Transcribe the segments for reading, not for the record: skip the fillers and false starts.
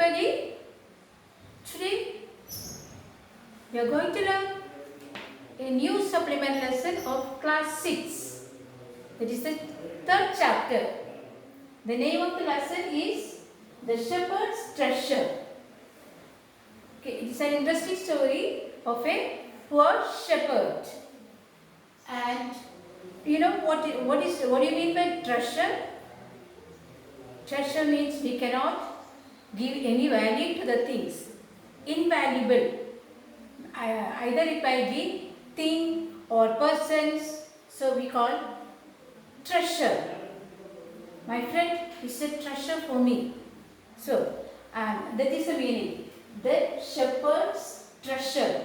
everybody. Today we are going to learn a new supplement lesson of class 6. It is the third chapter. The name of the lesson is The Shepherd's Treasure. Okay, it is an interesting story of a poor shepherd. And you know what do you mean by treasure? Treasure means we cannot give any value to the things. Invaluable. Either it might be thing or persons. So we call treasure. My friend is a treasure for me. So that is the meaning. The shepherd's treasure.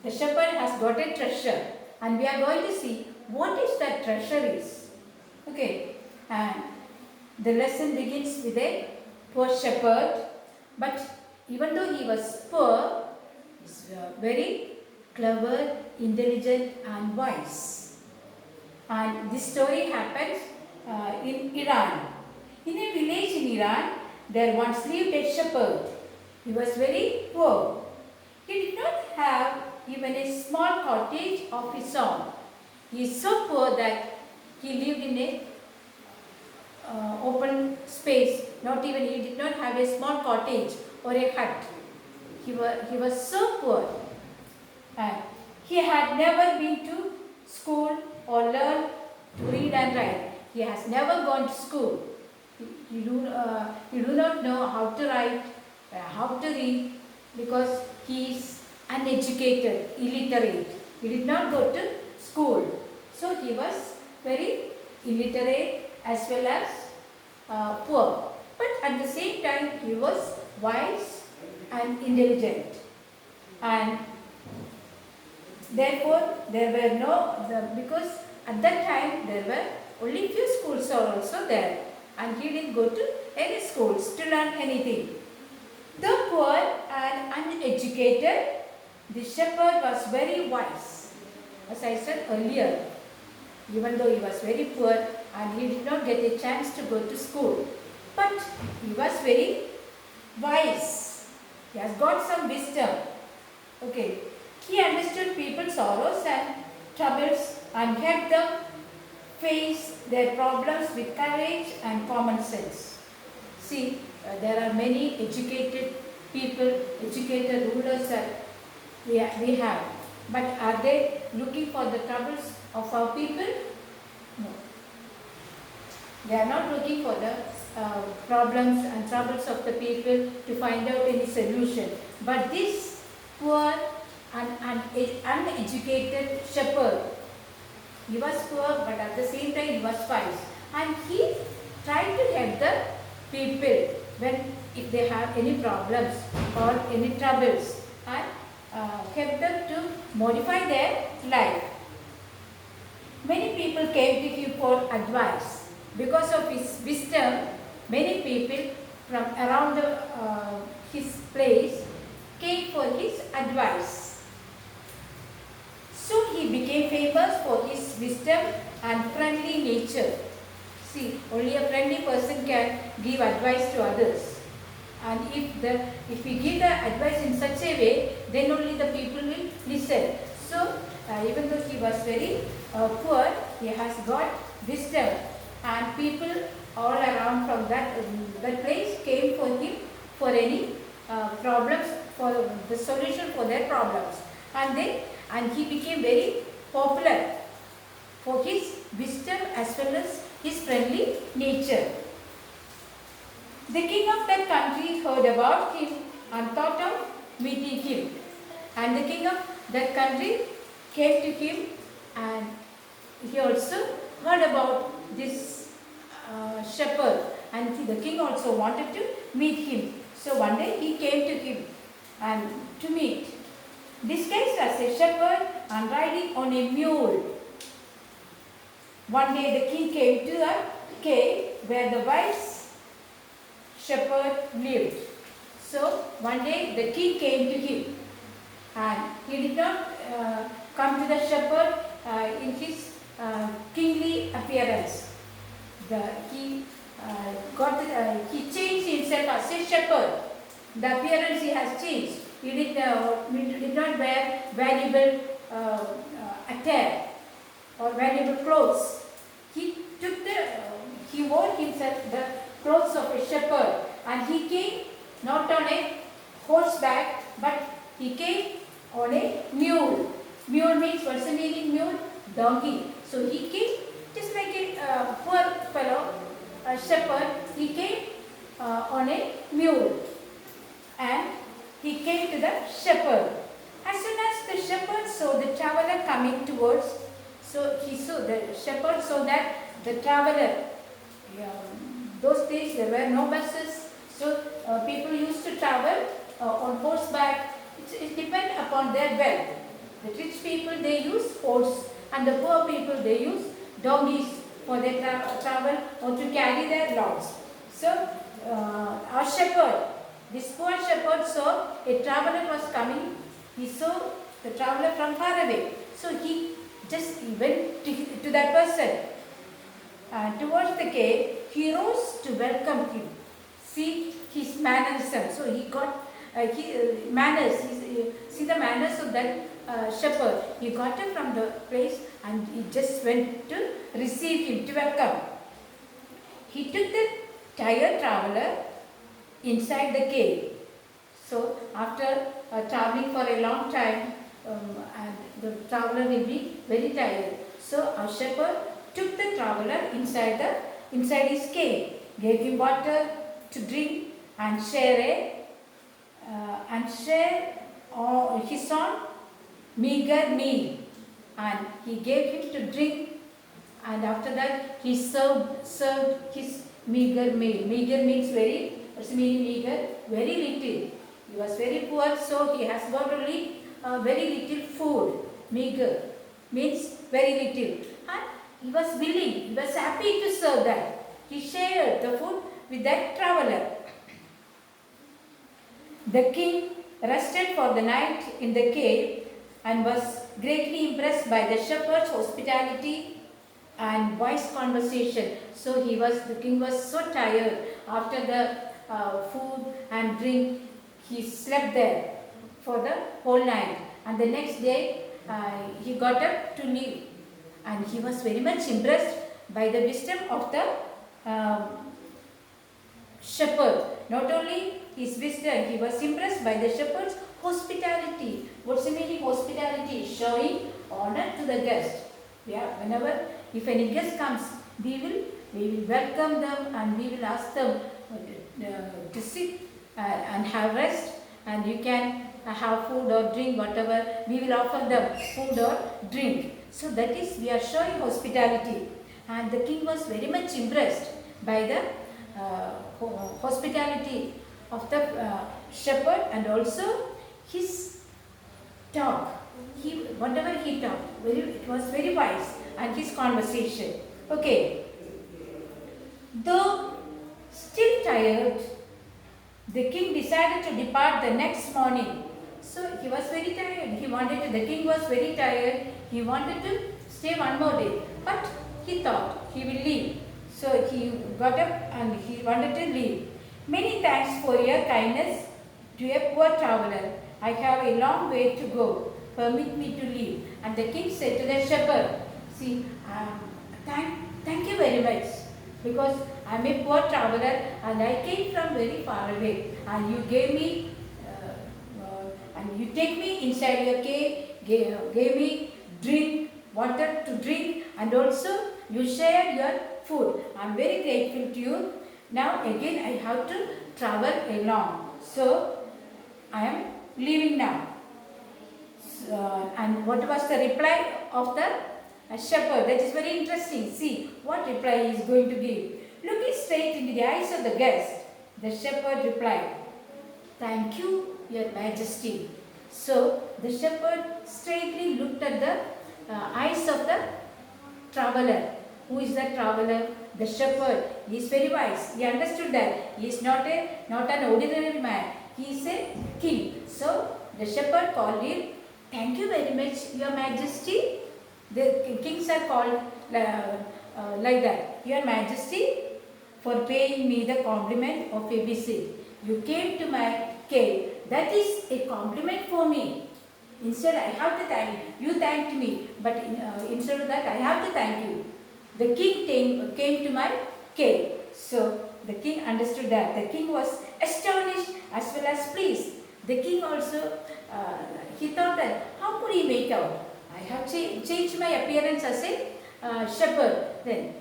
The shepherd has got a treasure, and we are going to see what is that treasure is. Okay, and the lesson begins with a poor shepherd, but even though he was poor, he was very clever, intelligent and wise. And this story happens in Iran. In a village in Iran, there once lived a shepherd. He was very poor. He did not have even a small cottage of his own. He is so poor that he lived in a open space. He did not have a small cottage or a hut. He was so poor, and he had never been to school or learned to read and write. He has never gone to school. He do not know how to write, how to read, because he is uneducated, illiterate. He did not go to school. So he was very illiterate as well as poor. But at the same time, he was wise and intelligent. And therefore, because at that time there were only few schools are also there. And he didn't go to any schools to learn anything. Though poor and uneducated, the shepherd was very wise. As I said earlier, even though he was very poor and he did not get a chance to go to school, but he was very wise. He has got some wisdom. Okay. He understood people's sorrows and troubles and helped them face their problems with courage and common sense. See, there are many educated people, educated rulers that we have. But are they looking for the troubles of our people? No. They are not looking for the problems and troubles of the people to find out any solution. But this poor and uneducated shepherd, he was poor, but at the same time he was wise. And he tried to help the people if they have any problems or any troubles, and help them to modify their life. Many people came to him for advice. Because of his wisdom, many people from around his place came for his advice. So he became famous for his wisdom and friendly nature. See, only a friendly person can give advice to others. And if we give the advice in such a way, then only the people will listen. So, even though he was very poor, he has got wisdom. And people all around from that place came for him for any problems, for the solution for their problems. And he became very popular for his wisdom as well as his friendly nature. The king of that country heard about him and thought of meeting him. And the king of that country came to him, and he also heard about this shepherd, and the king also wanted to meet him. So one day he came to him and to meet. Disguised as a shepherd and riding on a mule. One day the king came to a cave where the wise shepherd lived. So one day the king came to him, and he did not come to the shepherd in his kingly appearance. He changed himself as a shepherd. The appearance he has changed. He did not wear valuable attire or valuable clothes. He took he wore himself the clothes of a shepherd, and he came not on a horseback, but he came on a mule. Mule means, what's the meaning mule? Donkey. So he came just like a poor fellow, a shepherd. He came on a mule, and he came to the shepherd. As soon as the shepherd saw the traveler coming towards, so the shepherd saw that the traveler, those days there were no buses, so people used to travel on horseback. It depends upon their wealth. The rich people, they use horse, and the poor people, they use donkeys for their travel or to carry their loads. So our shepherd, this poor shepherd saw a traveler was coming. He saw the traveler from far away. So he just went to that person. Towards the gate, he rose to welcome him. See his mannerism. So he got manners. See the manners of that shepherd. He got him from the place, and he just went to receive him, to welcome. He took the tired traveler inside the cave. So after traveling for a long time, and the traveler will be very tired. So our shepherd took the traveler inside his cave, gave him water to drink, and share his own meager meal. And he gave him to drink, and after that he served his meager meal. Meager means very, what's the meaning meager? Very little. He was very poor, so he has got only very little food. Meager means very little. And he was willing, he was happy to serve that. He shared the food with that traveler. The king rested for the night in the cave and was greatly impressed by the shepherd's hospitality and wise conversation. So the king was so tired after the food and drink. He slept there for the whole night, and the next day he got up to leave, and he was very much impressed by the wisdom of the shepherd. Not only his wisdom, he was impressed by the shepherd's hospitality. What's the meaning hospitality? Showing honor to the guest. Yeah, whenever, if any guest comes, we will welcome them, and we will ask them to sit and have rest, and you can have food or drink, whatever. We will offer them food or drink. So that is, we are showing hospitality. And the king was very much impressed by the hospitality of the shepherd, and also his talk. Whatever he talked, it was very wise, and his conversation. Okay. Though still tired, the king decided to depart the next morning. So he was very tired. The king was very tired. He wanted to stay one more day, but he thought he will leave. So he got up and he wanted to leave. Many thanks for your kindness to a poor traveler. I have a long way to go. Permit me to leave. And the king said to the shepherd, see, thank you very much, because I am a poor traveler and I came from very far away, and you gave me and you take me inside your cave, gave me water to drink, and also you shared your food. I am very grateful to you. Now again I have to travel along. So I am leaving now. And what was the reply of the shepherd? That is very interesting. See what reply he is going to give. Looking straight into the eyes of the guest, the shepherd replied, "Thank you, your majesty." So the shepherd straightly looked at the eyes of the traveler. Who is that traveler? The shepherd. He is very wise. He understood that he is not an ordinary man. He is a king. So the shepherd called him, "Thank you very much, your majesty." The kings are called like that. "Your majesty, for paying me the compliment of a visit. You came to my cave. That is a compliment for me. Instead, I have to thank you. You thanked me, but instead of that, I have to thank you. The king came to my cave. So the king understood that. The king was astonished as well as pleased. The king also, he thought that, how could he make out? I have changed my appearance as a shepherd. Then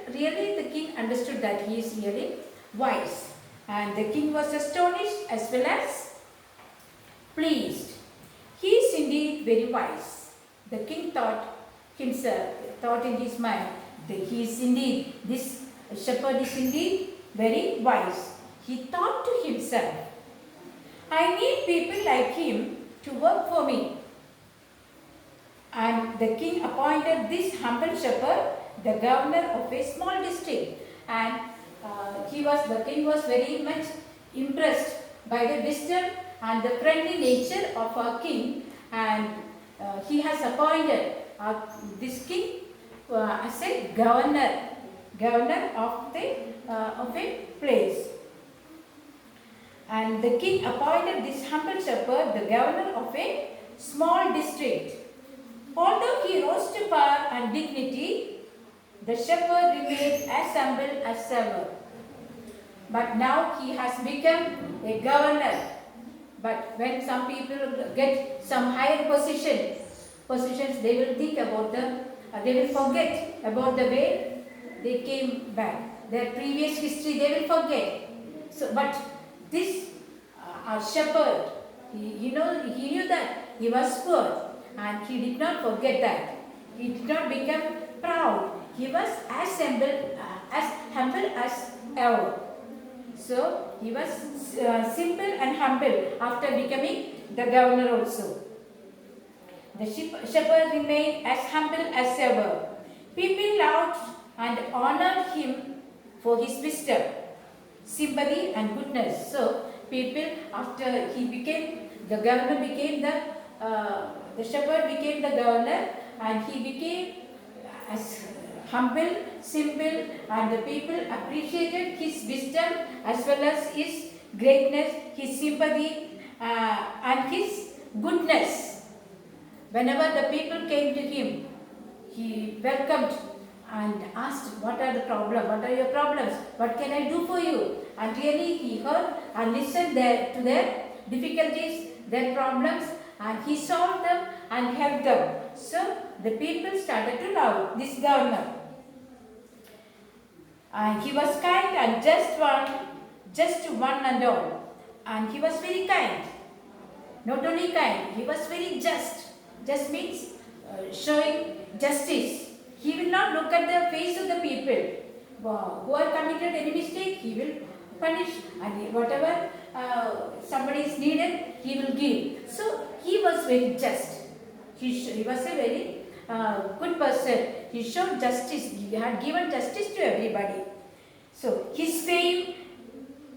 really the king understood that he is really wise. And the king was astonished as well as pleased. He is indeed very wise. The king thought in his mind that he is indeed, this shepherd is indeed very wise. He thought to himself, I need people like him to work for me. And the king appointed this humble shepherd the governor of a small district. And the king was very much impressed by the wisdom and the friendly nature of our king, and he has appointed this king as a governor of a place. And the king appointed this humble shepherd the governor of a small district. Although he rose to power and dignity, the shepherd remained as humble as ever. But now he has become a governor. But when some people get some higher positions, they will think about they will forget about the way they came back. Their previous history they will forget. So, but this shepherd, he knew that he was poor, and he did not forget that. He did not become proud. He was as humble as ever. So he was simple and humble after becoming the governor also. The shepherd remained as humble as ever. People loved and honored him for his wisdom, sympathy and goodness. So people, after he became the governor, became the shepherd became the governor, and he became as humble, simple, and the people appreciated his wisdom as well as his greatness, his sympathy, and his goodness. Whenever the people came to him, he welcomed and asked, what are the problems? What are your problems? What can I do for you? And really he heard and listened to their difficulties, their problems, and he solved them and helped them. So the people started to love this governor. And he was kind and just one and all. And he was very kind. Not only kind, he was very just. Just means showing justice. He will not look at the face of the people. Who have committed any mistake, he will punish. And whatever somebody is needed, he will give. So he was very just. He was a very good person. He showed justice. He had given justice to everybody. So his fame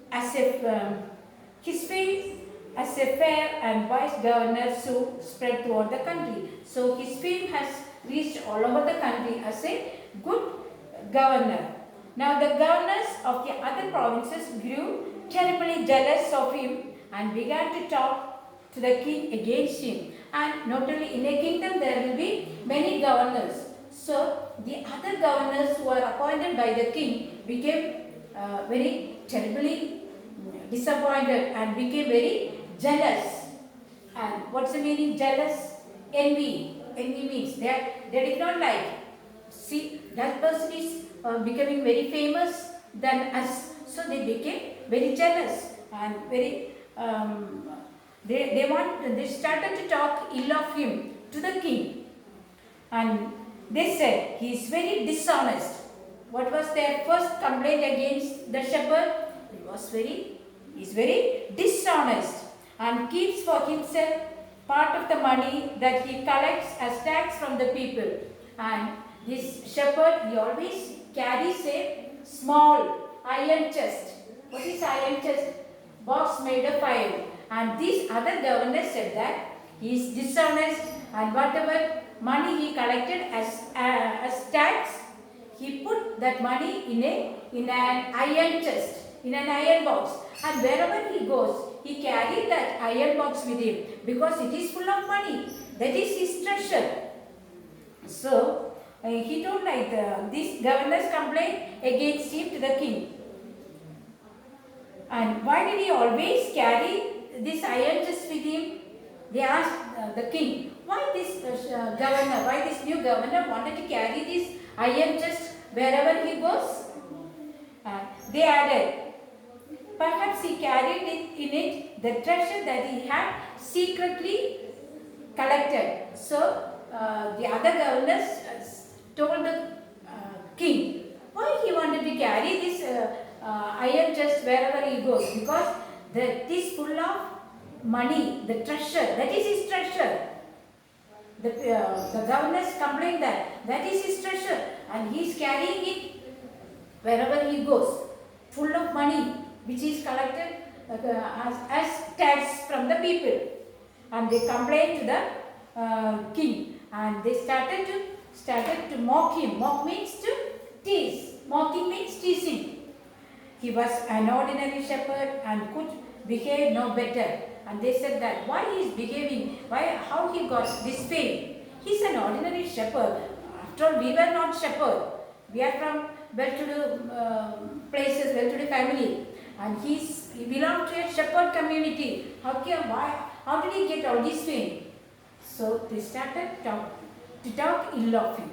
as a fair and wise governor soon spread throughout the country. So his fame has reached all over the country as a good governor. Now the governors of the other provinces grew terribly jealous of him and began to talk to the king against him. And not only in a kingdom there will be many governors. So the other governors who were appointed by the king became very terribly disappointed and became very jealous. And what's the meaning jealous? Envy. Envy means they did not like. See, that person is becoming very famous than us. So they became very jealous and very they started to talk ill of him to the king. And they said he is very dishonest. What was their first complaint against the shepherd? He is very dishonest and keeps for himself part of the money that he collects as tax from the people. And this shepherd, he always carries a small iron chest. What is iron chest? Box made of iron. And these other governors said that he is dishonest, and whatever money he collected as tax, he put that money in an iron chest, in an iron box, and wherever he goes, he carried that iron box with him because it is full of money. That is his treasure. So he told like this governors complained against him to the king. And why did he always carry this iron chest with him? They asked the king, why this governor, why this new governor wanted to carry this iron chest wherever he goes? They added, perhaps he carried in it the treasure that he had secretly collected. So the other governors told the king why he wanted to carry this iron chest wherever he goes, because that is full of money, the treasure, that is his treasure. The governors complained that is his treasure and he is carrying it wherever he goes, full of money which is collected as tax from the people. And they complained to the king, and they started to mock him. Mock means to tease. Mocking means teasing. He was an ordinary shepherd and could behave no better. And they said that why he is behaving, how he got this fame. He is an ordinary shepherd. After all, we were not shepherd. We are from well-to-do places, well-to-do family, and he belonged to a shepherd community. How did he get all this fame? So they started to talk ill of him.